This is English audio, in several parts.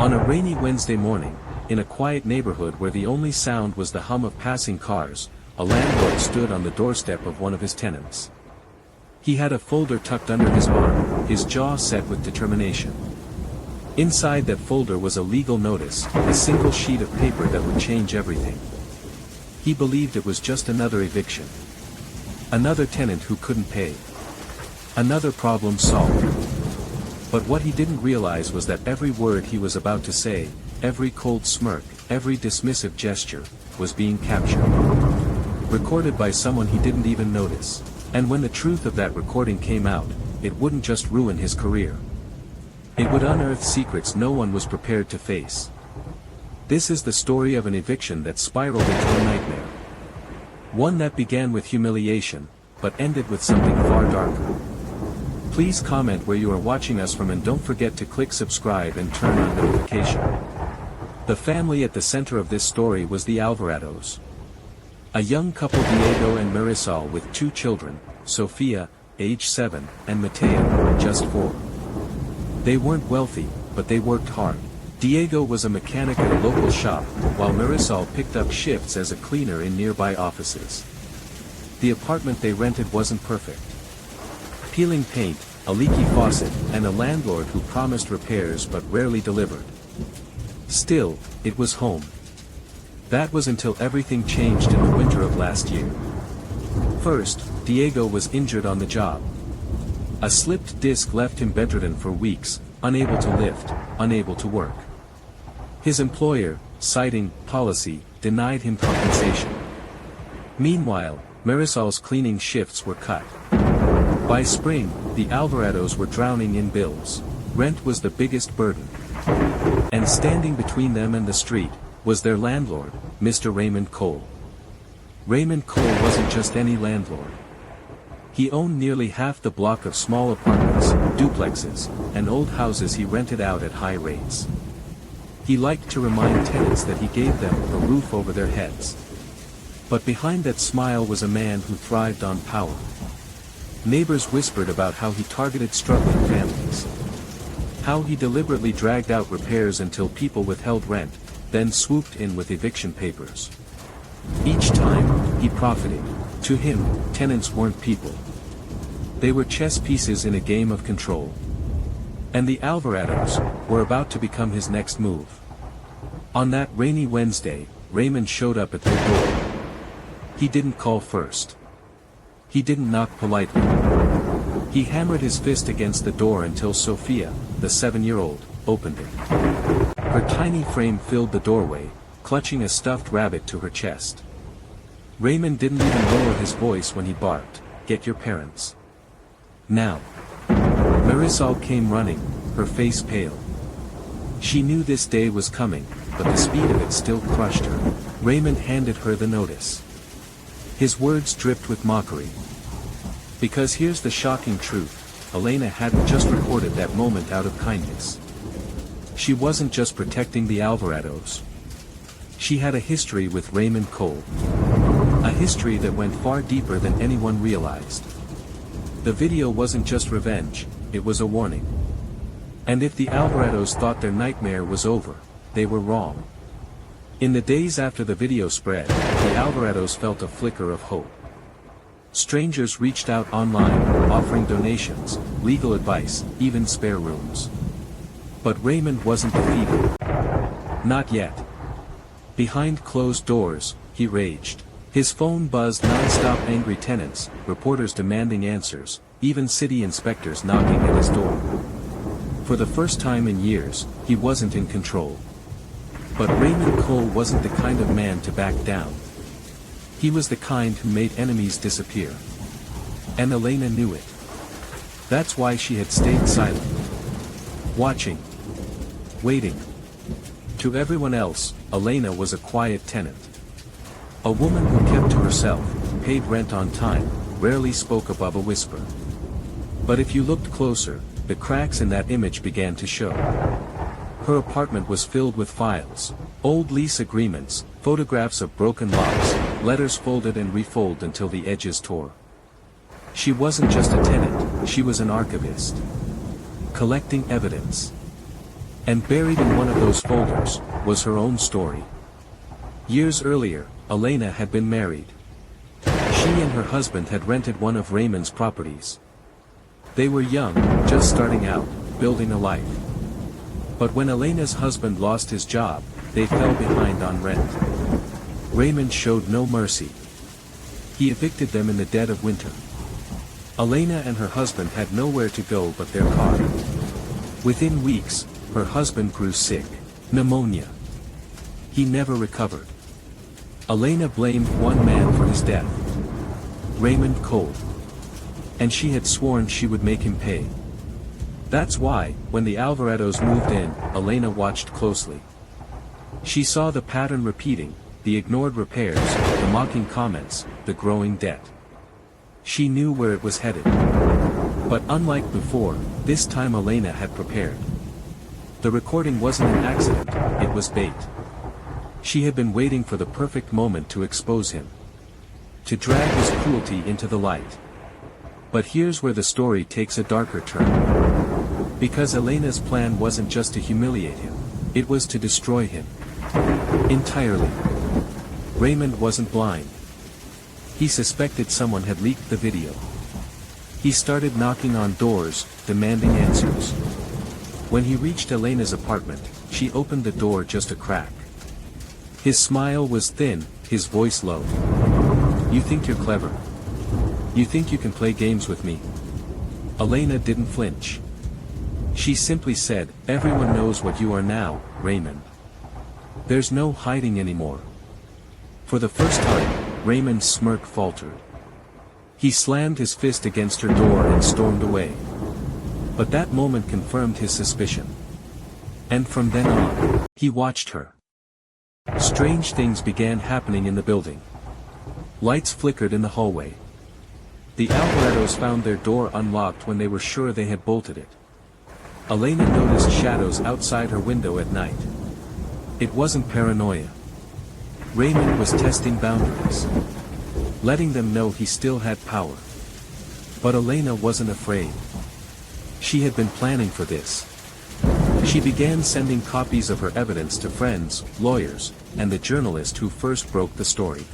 On a rainy Wednesday morning, in a quiet neighborhood where the only sound was the hum of passing cars, a landlord stood on the doorstep of one of his tenants. He had a folder tucked under his arm, his jaw set with determination. Inside that folder was a legal notice, a single sheet of paper that would change everything. He believed it was just another eviction. Another tenant who couldn't pay. Another problem solved. But what he didn't realize was that every word he was about to say, every cold smirk, every dismissive gesture, was being captured. Recorded by someone he didn't even notice. And when the truth of that recording came out, it wouldn't just ruin his career. It would unearth secrets no one was prepared to face. This is the story of an eviction that spiraled into a nightmare. One that began with humiliation, but ended with something far darker. Please comment where you are watching us from and don't forget to click subscribe and turn on notification. The family at the center of this story was the Alvarados. A young couple, Diego and Marisol, with 2 children, Sofia, age 7, and Mateo, just 4. They weren't wealthy, but they worked hard. Diego was a mechanic at a local shop, while Marisol picked up shifts as a cleaner in nearby offices. The apartment they rented wasn't perfect. Peeling paint, a leaky faucet, and a landlord who promised repairs but rarely delivered. Still, it was home. That was until everything changed in the winter of last year. First, Diego was injured on the job. A slipped disc left him bedridden for weeks, unable to lift, unable to work. His employer, citing policy, denied him compensation. Meanwhile, Marisol's cleaning shifts were cut. By spring, the Alvarados were drowning in bills. Rent was the biggest burden. And standing between them and the street, was their landlord, Mr. Raymond Cole. Raymond Cole wasn't just any landlord. He owned nearly half the block of small apartments, duplexes, and old houses he rented out at high rates. He liked to remind tenants that he gave them a roof over their heads. But behind that smile was a man who thrived on power. Neighbors whispered about how he targeted struggling families. How he deliberately dragged out repairs until people withheld rent, then swooped in with eviction papers. Each time, he profited. To him, tenants weren't people. They were chess pieces in a game of control. And the Alvarados were about to become his next move. On that rainy Wednesday, Raymond showed up at their door. He didn't call first. He didn't knock politely. He hammered his fist against the door until Sofia, the 7-year-old, opened it. Her tiny frame filled the doorway, clutching a stuffed rabbit to her chest. Raymond didn't even lower his voice when he barked, "Get your parents." Now. Marisol came running, her face pale. She knew this day was coming, but the speed of it still crushed her. Raymond handed her the notice. His words dripped with mockery. Because here's the shocking truth, Elena hadn't just recorded that moment out of kindness. She wasn't just protecting the Alvarados. She had a history with Raymond Cole. A history that went far deeper than anyone realized. The video wasn't just revenge, it was a warning. And if the Alvarados thought their nightmare was over, they were wrong. In the days after the video spread, the Alvarados felt a flicker of hope. Strangers reached out online, offering donations, legal advice, even spare rooms. But Raymond wasn't defeated. Not yet. Behind closed doors, he raged. His phone buzzed non-stop, angry tenants, reporters demanding answers, even city inspectors knocking at his door. For the first time in years, he wasn't in control. But Raymond Cole wasn't the kind of man to back down. He was the kind who made enemies disappear. And Elena knew it. That's why she had stayed silent. Watching. Waiting. To everyone else, Elena was a quiet tenant. A woman who kept to herself, paid rent on time, rarely spoke above a whisper. But if you looked closer, the cracks in that image began to show. Her apartment was filled with files, old lease agreements, photographs of broken locks, letters folded and refolded until the edges tore. She wasn't just a tenant, she was an archivist. Collecting evidence. And buried in one of those folders, was her own story. Years earlier, Elena had been married. She and her husband had rented one of Raymond's properties. They were young, just starting out, building a life. But when Elena's husband lost his job, they fell behind on rent. Raymond showed no mercy. He evicted them in the dead of winter. Elena and her husband had nowhere to go but their car. Within weeks, her husband grew sick, pneumonia. He never recovered. Elena blamed one man for his death. Raymond Cole. And she had sworn she would make him pay. That's why, when the Alvarados moved in, Elena watched closely. She saw the pattern repeating, the ignored repairs, the mocking comments, the growing debt. She knew where it was headed. But unlike before, this time Elena had prepared. The recording wasn't an accident, it was bait. She had been waiting for the perfect moment to expose him. To drag his cruelty into the light. But here's where the story takes a darker turn. Because Elena's plan wasn't just to humiliate him, it was to destroy him. Entirely. Raymond wasn't blind. He suspected someone had leaked the video. He started knocking on doors, demanding answers. When he reached Elena's apartment, she opened the door just a crack. His smile was thin, his voice low. "You think you're clever? You think you can play games with me?" Elena didn't flinch. She simply said, "Everyone knows what you are now, Raymond. There's no hiding anymore." For the first time, Raymond's smirk faltered. He slammed his fist against her door and stormed away. But that moment confirmed his suspicion. And from then on, he watched her. Strange things began happening in the building. Lights flickered in the hallway. The Alvarados found their door unlocked when they were sure they had bolted it. Elena noticed shadows outside her window at night. It wasn't paranoia. Raymond was testing boundaries. Letting them know he still had power. But Elena wasn't afraid. She had been planning for this. She began sending copies of her evidence to friends, lawyers, and the journalist who first broke the story.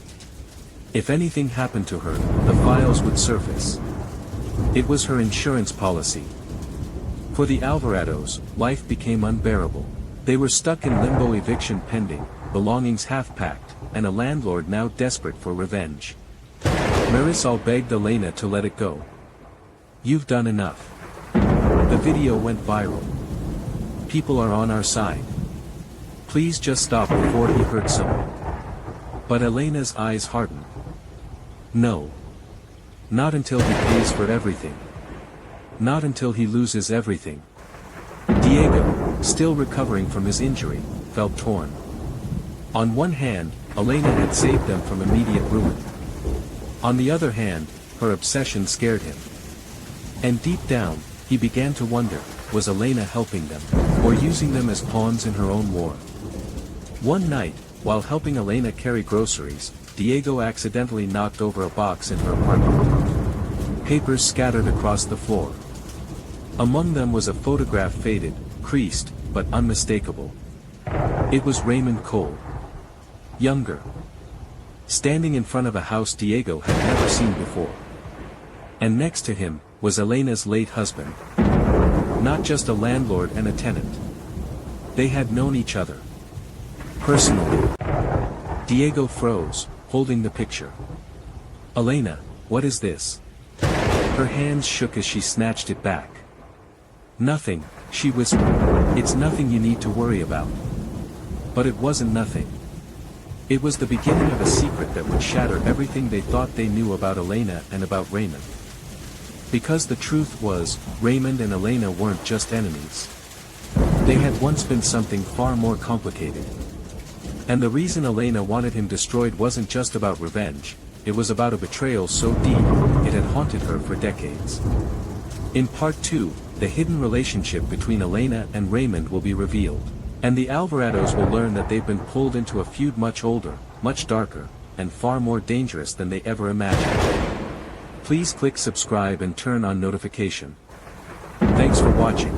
If anything happened to her, the files would surface. It was her insurance policy. For the Alvarados, life became unbearable. They were stuck in limbo, eviction pending, belongings half-packed, and a landlord now desperate for revenge. Marisol begged Elena to let it go. "You've done enough." The video went viral. "People are on our side. Please just stop before he hurts someone." But Elena's eyes hardened. No. Not until he pays for everything. Not until he loses everything. Diego, still recovering from his injury, felt torn. On one hand, Elena had saved them from immediate ruin. On the other hand, her obsession scared him. And deep down, he began to wonder, was Elena helping them, or using them as pawns in her own war? One night, while helping Elena carry groceries, Diego accidentally knocked over a box in her apartment. Papers scattered across the floor. Among them was a photograph, faded, creased, but unmistakable. It was Raymond Cole. Younger. Standing in front of a house Diego had never seen before. And next to him, was Elena's late husband. Not just a landlord and a tenant. They had known each other. Personally. Diego froze, holding the picture. "Elena, what is this?" Her hands shook as she snatched it back. "Nothing," she whispered. "It's nothing you need to worry about." But it wasn't nothing. It was the beginning of a secret that would shatter everything they thought they knew about Elena and about Raymond. Because the truth was, Raymond and Elena weren't just enemies. They had once been something far more complicated. And the reason Elena wanted him destroyed wasn't just about revenge, it was about a betrayal so deep, it had haunted her for decades. In part 2, the hidden relationship between Elena and Raymond will be revealed. And the Alvarados will learn that they've been pulled into a feud much older, much darker, and far more dangerous than they ever imagined. Please click subscribe and turn on notification. Thanks for watching.